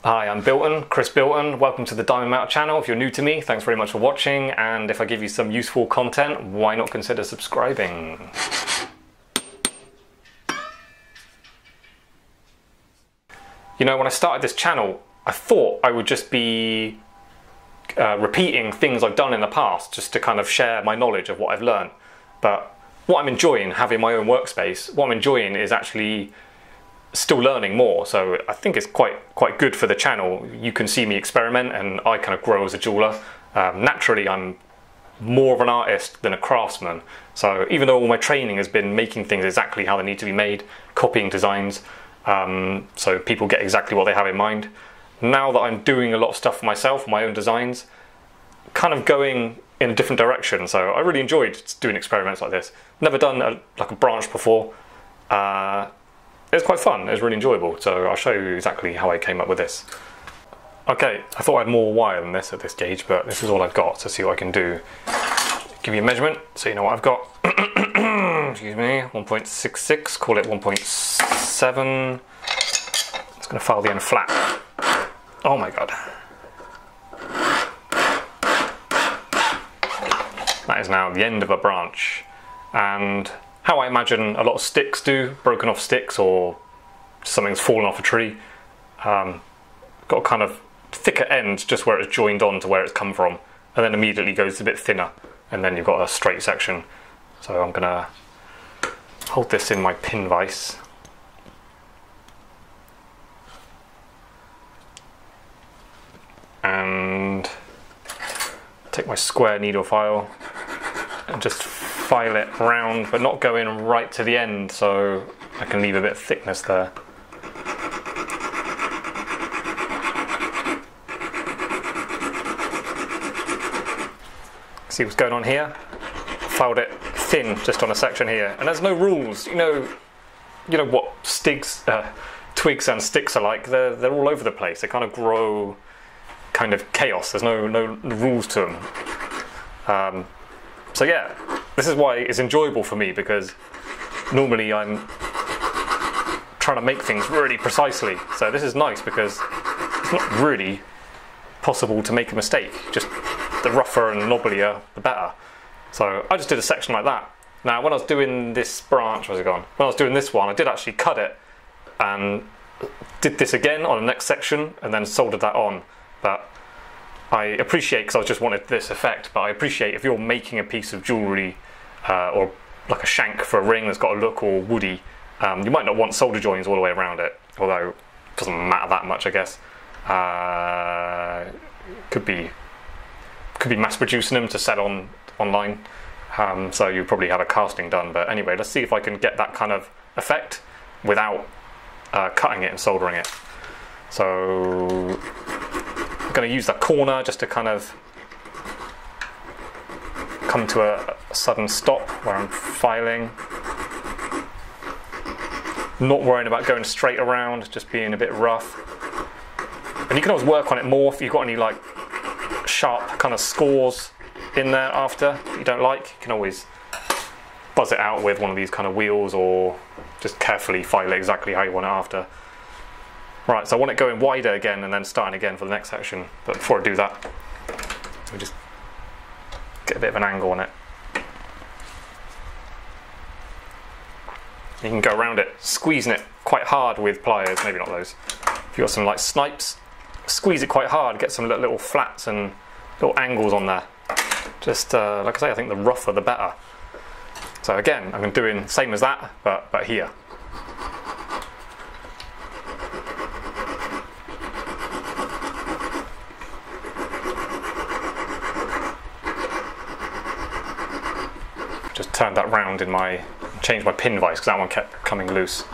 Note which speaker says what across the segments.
Speaker 1: Hi, I'm Bilton, Chris Bilton. Welcome to the Diamond Metal channel. If you're new to me, thanks very much for watching, and if I give you some useful content, why not consider subscribing? You know, when I started this channel, I thought I would just be repeating things I've done in the past, just to kind of share my knowledge of what I've learned. But what I'm enjoying, having my own workspace, what I'm enjoying is actually still learning more, so I think it's quite good for the channel. You can see me experiment and I kind of grow as a jeweler. Naturally, I'm more of an artist than a craftsman, so even though all my training has been making things exactly how they need to be made, copying designs, so people get exactly what they have in mind, now that I'm doing a lot of stuff for myself, my own designs, kind of going in a different direction. So I really enjoyed doing experiments like this. Never done like a branch before. It was quite fun, it was really enjoyable, so I'll show you exactly how I came up with this. Okay, I thought I had more wire than this at this gauge, but this is all I've got, so see what I can do. Give you a measurement, so you know what I've got. Excuse me, 1.66, call it 1.7. It's going to file the end flat. Oh my god. That is now the end of a branch, and how I imagine a lot of sticks do, broken off sticks or something's fallen off a tree. Got a kind of thicker end just where it's joined on to where it's come from, and then immediately goes a bit thinner, and then you've got a straight section. So I'm gonna hold this in my pin vise. And take my square needle file and just file it round, but not go in right to the end, so I can leave a bit of thickness there. See what's going on here? Filed it thin just on a section here, and there's no rules. You know what twigs and sticks are like. They're all over the place. They kind of grow, kind of chaos. There's no rules to them. So yeah, this is why it's enjoyable for me, because normally I'm trying to make things really precisely. So this is nice because it's not really possible to make a mistake. Just the rougher and knobblier, the better. So I just did a section like that. Now when I was doing this branch, where's it gone? When I was doing this one, I did actually cut it and did this again on the next section and then soldered that on. But I appreciate, because I just wanted this effect, but I appreciate if you're making a piece of jewellery or like a shank for a ring that's got a look all woody, you might not want solder joins all the way around it, although it doesn't matter that much, I guess. Could be mass producing them to sell online, so you probably have a casting done. But anyway, let's see if I can get that kind of effect without cutting it and soldering it. So I'm going to use the corner just to kind of come to a sudden stop where I'm filing. Not worrying about going straight around, just being a bit rough. And you can always work on it more if you've got any like sharp kind of scores in there after that you don't like. You can always buzz it out with one of these kind of wheels, or just carefully file it exactly how you want it after. Right, so I want it going wider again and then starting again for the next section. But before I do that, we just get a bit of an angle on it. You can go around it, squeezing it quite hard with pliers, maybe not those. If you've got some like snipes, squeeze it quite hard, get some little flats and little angles on there. Just, like I say, I think the rougher the better. So again, I'm doing the same as that, but here. Just turned that round in changed my pin vise because that one kept coming loose.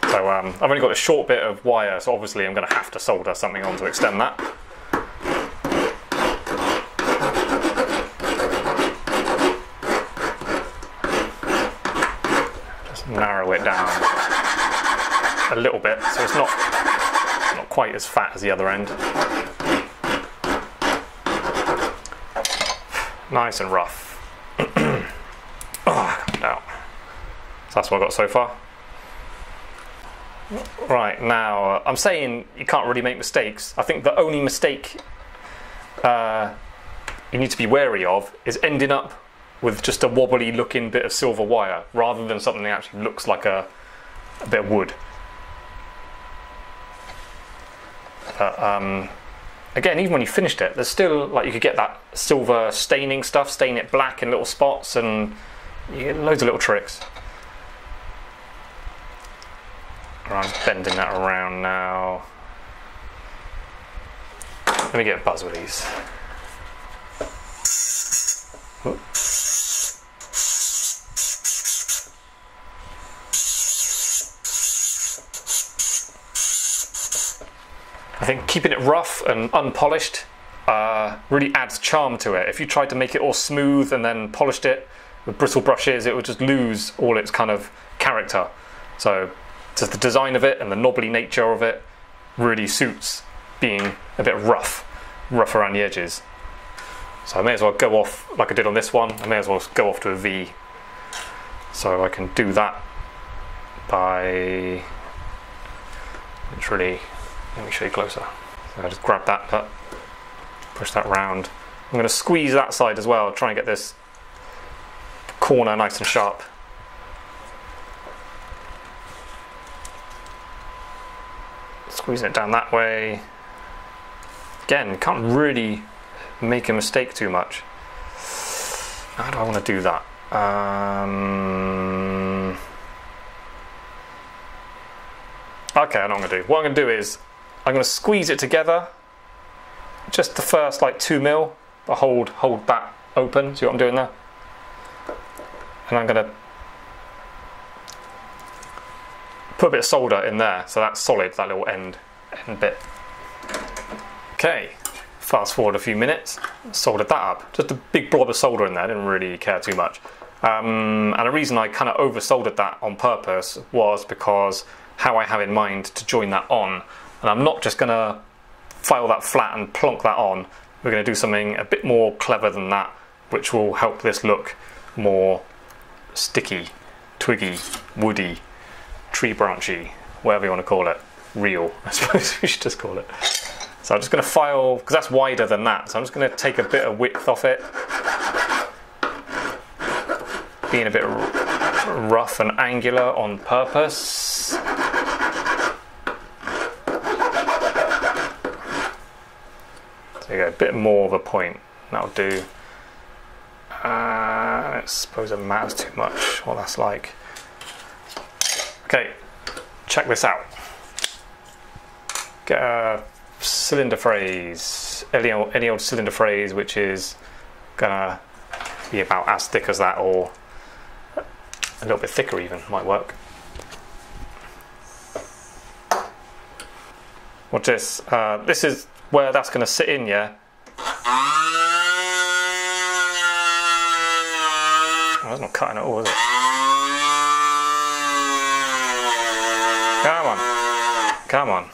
Speaker 1: So I've only got a short bit of wire, so obviously I'm going to have to solder something on to extend that. Just narrow it down a little bit, so it's not quite as fat as the other end. Nice and rough. Oh, no. So that's what I've got so far. Right, now, I'm saying you can't really make mistakes. I think the only mistake you need to be wary of is ending up with just a wobbly looking bit of silver wire rather than something that actually looks like a bit of wood. But, again, even when you finished it, there's still, like, you could get that silver staining stuff, stain it black in little spots, and you get loads of little tricks. Right, I'm bending that around now. Let me get a buzz with these. Whoop. I think keeping it rough and unpolished really adds charm to it. If you tried to make it all smooth and then polished it with bristle brushes, it would just lose all its kind of character. So just the design of it and the knobbly nature of it really suits being a bit rough around the edges. So I may as well go off like I did on this one. I may as well go off to a V. So I can do that by literally, let me show you closer. So I just grab that, push that round. I'm going to squeeze that side as well, try and get this corner nice and sharp. Squeezing it down that way. Again, can't really make a mistake too much. How do I want to do that? Okay, I know what I'm going to do. What I'm going to do is I'm going to squeeze it together, just the first like 2 mil, but hold that open. See what I'm doing there? And I'm going to put a bit of solder in there, so that's solid, that little end bit. Okay, fast forward a few minutes, soldered that up. Just a big blob of solder in there, I didn't really care too much. And the reason I kind of over soldered that on purpose was because how I have in mind to join that on. And I'm not just going to file that flat and plonk that on. We're going to do something a bit more clever than that, which will help this look more sticky, twiggy, woody, tree branchy, whatever you want to call it. Real, I suppose we should just call it. So I'm just going to file, because that's wider than that, so I'm just going to take a bit of width off it. Being a bit rough and angular on purpose. There you go, a bit more of a point, that'll do. I suppose it matters too much what that's like. Okay, check this out. Get a cylinder phrase, any old cylinder phrase, which is gonna be about as thick as that, or a little bit thicker even, might work. Watch this. This is where that's gonna sit in, yeah? Oh, that's not cutting at all, is it? Come on. Come on.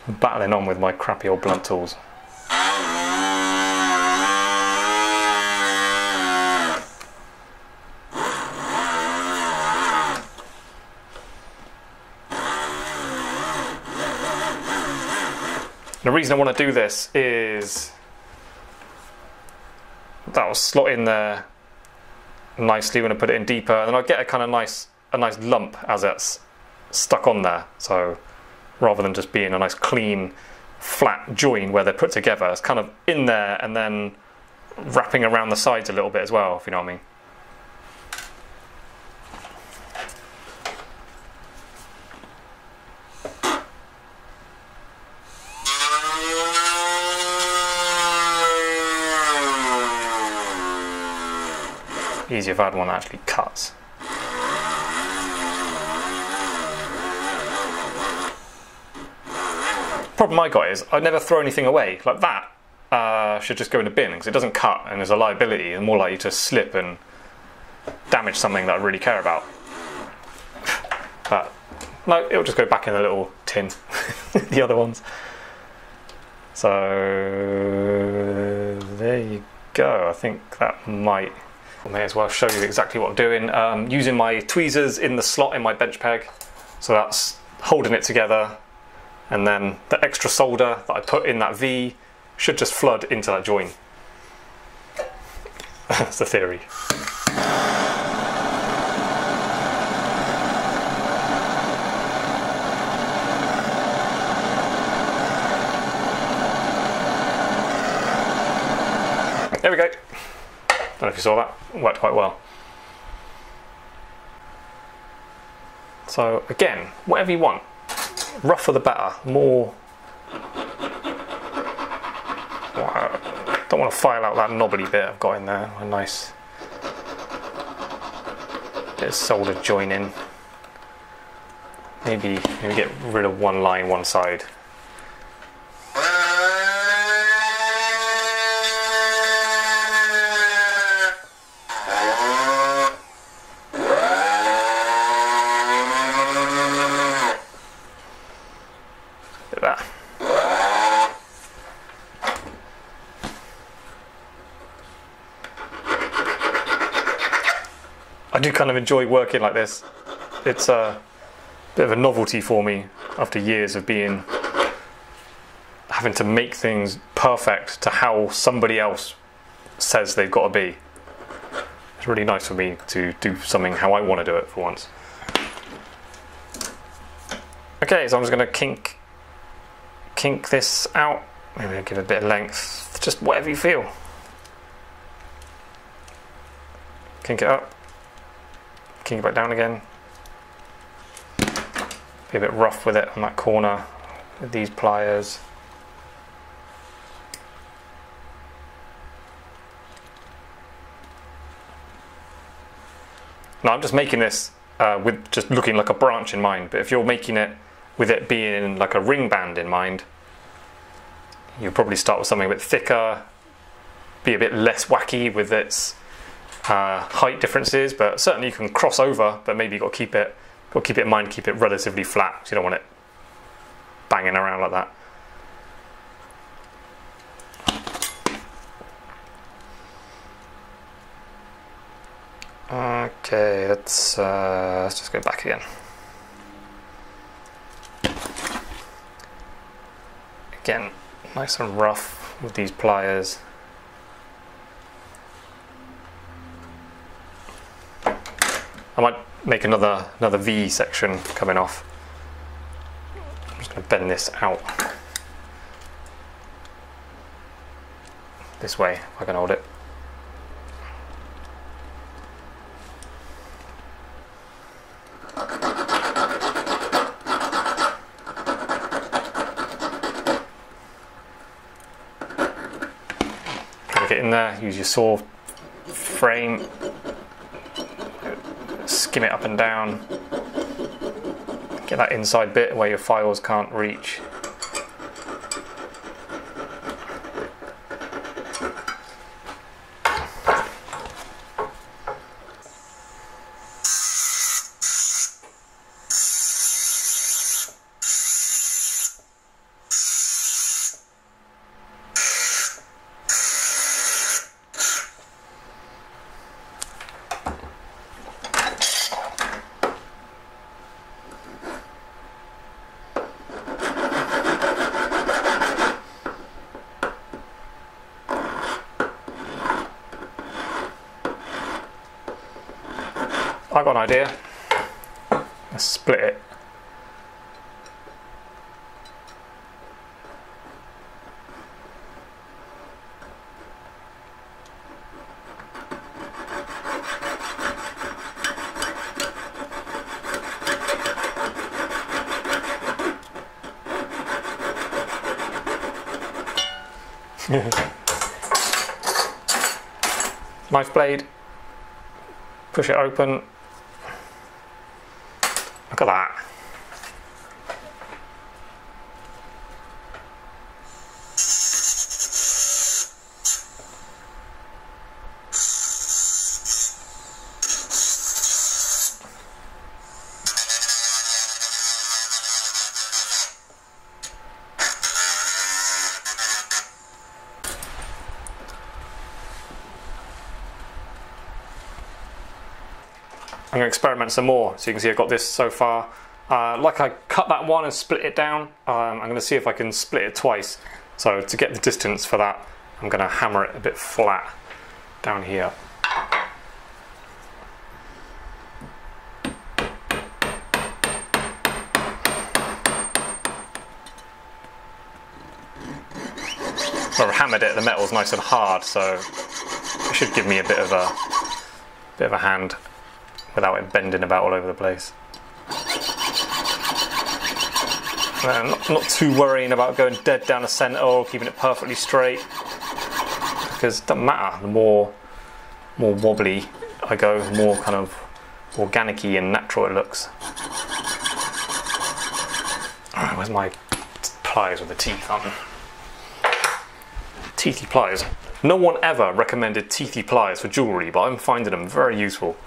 Speaker 1: I'm battling on with my crappy old blunt tools. The reason I want to do this is that will slot in there nicely when I put it in deeper, and then I'll get a kind of nice lump as it's stuck on there. So rather than just being a nice clean flat join where they're put together, it's kind of in there and then wrapping around the sides a little bit as well, if you know what I mean. Easier if I had one that actually cuts. Problem I got is I never throw anything away. Like that should just go in the bin because it doesn't cut and there's a liability and more likely to slip and damage something that I really care about. But no, it'll just go back in the little tin, the other ones. So there you go. I think that might, I may as well show you exactly what I'm doing. Using my tweezers in the slot in my bench peg, so that's holding it together, and then the extra solder that I put in that V should just flood into that joint. That's the theory. There we go. Don't know if you saw that. It worked quite well. So again, whatever you want. Rougher the better. More. Don't want to file out that knobbly bit I've got in there. A nice bit of soldered join in. Maybe get rid of one line one side. I do kind of enjoy working like this. It's a bit of a novelty for me after years of having to make things perfect to how somebody else says they've got to be. It's really nice for me to do something how I want to do it for once. Okay, so I'm just going to kink this out. Maybe give it a bit of length, just whatever you feel. Kink it up. Kink it back down again. Be a bit rough with it on that corner with these pliers. Now I'm just making this with just looking like a branch in mind, but if you're making it with it being like a ring band in mind, you'll probably start with something a bit thicker, be a bit less wacky with its height differences, but certainly you can cross over, but maybe you've got to keep it in mind, keep it relatively flat, so you don't want it banging around like that. Okay, let's just go back again. Again, nice and rough with these pliers. I might make another V section coming off. I'm just going to bend this out this way if I can hold it. Get in there, use your saw frame, skim it up and down, get that inside bit where your files can't reach. I got an idea. Let's split it. Knife blade. Push it open. Look at that. I'm going to experiment some more. So you can see I've got this so far. Like I cut that one and split it down, I'm going to see if I can split it twice. So to get the distance for that, I'm going to hammer it a bit flat down here. I've hammered it, the metal's nice and hard, so it should give me a bit of a hand without it bending about all over the place. Not too worrying about going dead down the centre or keeping it perfectly straight, because it doesn't matter. The more wobbly I go, the more kind of organic-y and natural it looks. Alright, where's my pliers with the teeth on? Teethy pliers. No one ever recommended teethy pliers for jewellery, but I'm finding them very useful.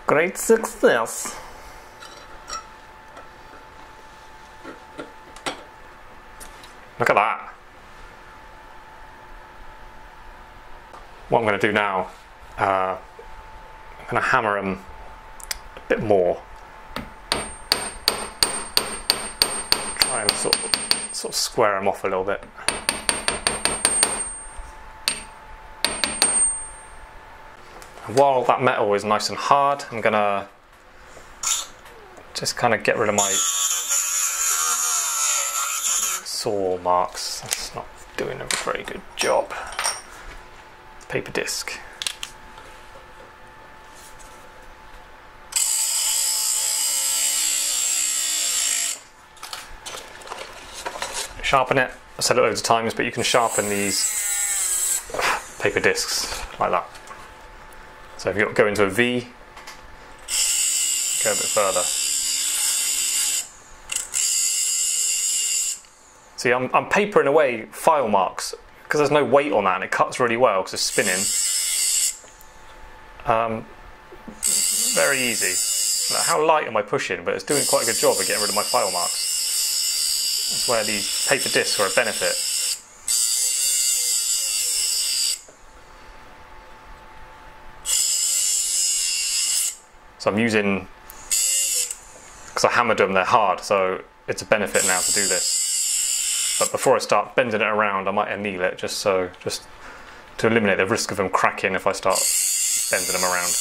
Speaker 1: Great success. Look at that. What I'm going to do now, I'm going to hammer them a bit more. Try and sort of square them off a little bit. And while that metal is nice and hard, I'm going to just kind of get rid of my saw marks. That's not doing a very good job. Paper disc. Sharpen it. I've said it loads of times, but you can sharpen these paper discs like that. So if you go into a V, go a bit further. See, I'm papering away file marks because there's no weight on that and it cuts really well because it's spinning. Very easy. Now, how light am I pushing? But it's doing quite a good job of getting rid of my file marks. That's where these paper discs are a benefit. So I'm using, because I hammered them, they're hard, so it's a benefit now to do this. But before I start bending it around, I might anneal it just to eliminate the risk of them cracking if I start bending them around.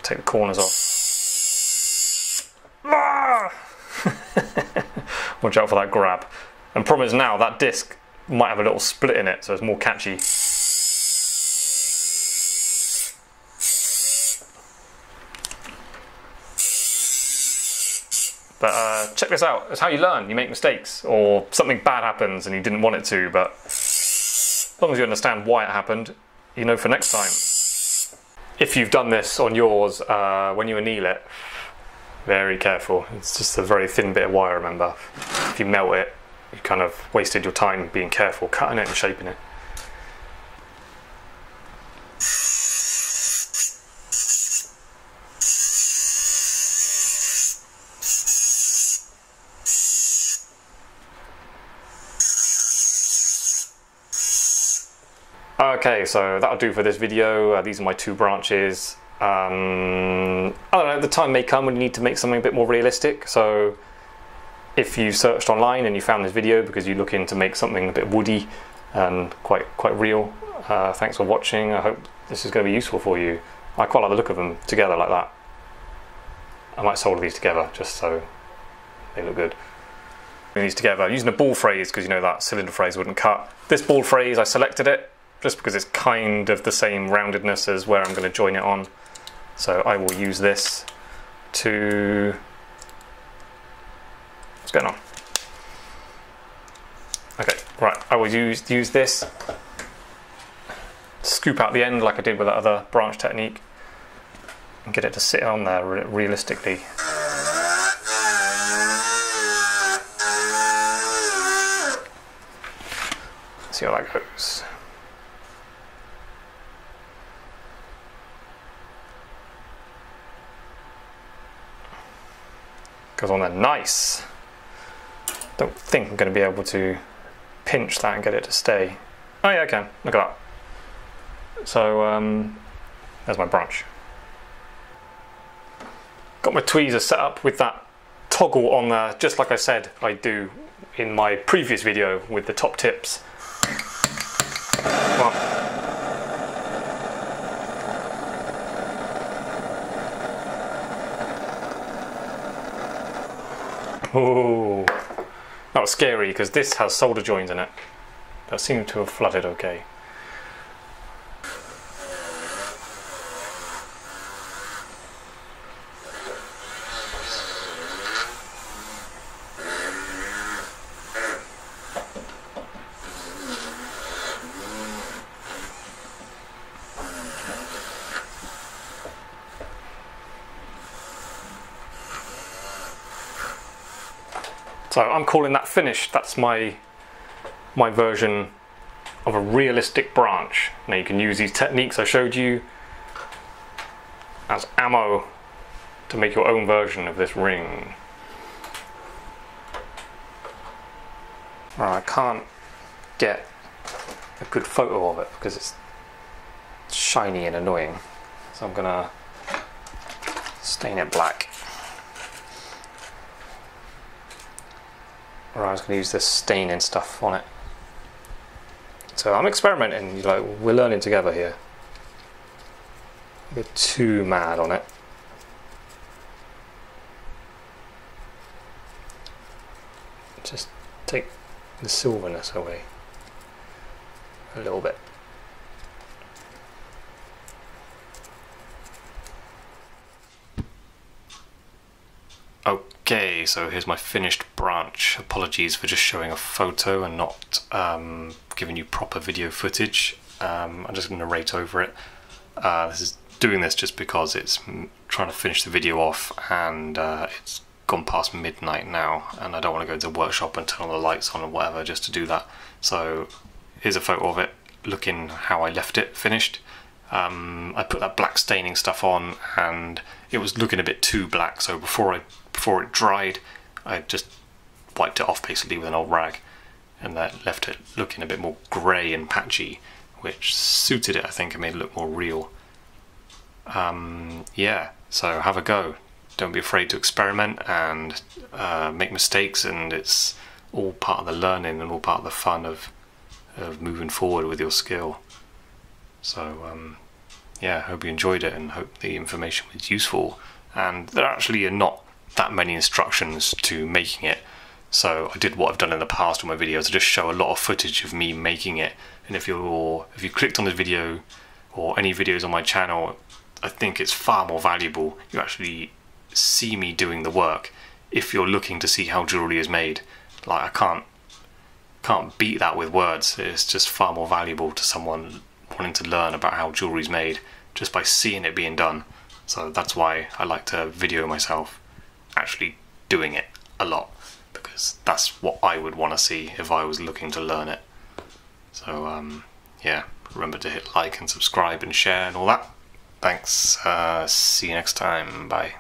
Speaker 1: Take the corners off. Ah! Watch out for that grab. And problem is now that disc might have a little split in it, so it's more catchy. But check this out, it's how you learn. You make mistakes, or something bad happens and you didn't want it to, but as long as you understand why it happened, you know for next time. If you've done this on yours, when you anneal it, very careful. It's just a very thin bit of wire, remember. If you melt it, you kind of wasted your time being careful, cutting it and shaping it. Okay, so that'll do for this video. These are my two branches. I don't know, the time may come when you need to make something a bit more realistic. So if you searched online and you found this video because you're looking to make something a bit woody and quite real, thanks for watching. I hope this is going to be useful for you. I quite like the look of them together like that. I might solder these together just so they look good. Putting these together, I'm using a ball phrase because you know that cylinder phrase wouldn't cut. This ball phrase, I selected it just because it's kind of the same roundedness as where I'm going to join it on. So I will use this to... What's going on? Okay, right, I will use this, scoop out the end like I did with that other branch technique, and get it to sit on there realistically. See how that goes. Goes on there, nice. Don't think I'm going to be able to pinch that and get it to stay. Oh yeah, I can. Look at that. So there's my branch. Got my tweezer set up with that toggle on there, just like I said I do in my previous video with the top tips. Well, oh, that was scary because this has solder joints in it that seem to have flooded okay. So I'm calling that finished. That's my version of a realistic branch. Now you can use these techniques I showed you as ammo to make your own version of this ring. Well, I can't get a good photo of it because it's shiny and annoying. So I'm gonna stain it black. Or I was going to use this staining stuff on it. So I'm experimenting, like, we're learning together here. Don't get too mad on it. Just take the silverness away a little bit. Okay, so here's my finished branch. Apologies for just showing a photo and not giving you proper video footage. I'm just going to narrate over it. Doing this just because it's trying to finish the video off, and it's gone past midnight now, and I don't want to go to the workshop and turn all the lights on or whatever just to do that. So here's a photo of it looking how I left it finished. I put that black staining stuff on and it was looking a bit too black, so before it dried I just wiped it off basically with an old rag, and that left it looking a bit more grey and patchy, which suited it, I think, and made it look more real. Yeah, so have a go. Don't be afraid to experiment and make mistakes, and it's all part of the learning and all part of the fun of moving forward with your skill. So yeah, hope you enjoyed it and hope the information was useful. And there actually are not that many instructions to making it, so I did what I've done in the past with my videos. I just show a lot of footage of me making it, and if you clicked on this video or any videos on my channel, I think it's far more valuable. You actually see me doing the work if you're looking to see how jewellery is made. Like, I can't beat that with words. It's just far more valuable to someone wanting to learn about how jewellery is made just by seeing it being done. So that's why I like to video myself actually doing it a lot, because that's what I would want to see if I was looking to learn it. So yeah, remember to hit like and subscribe and share and all that. Thanks, see you next time, bye.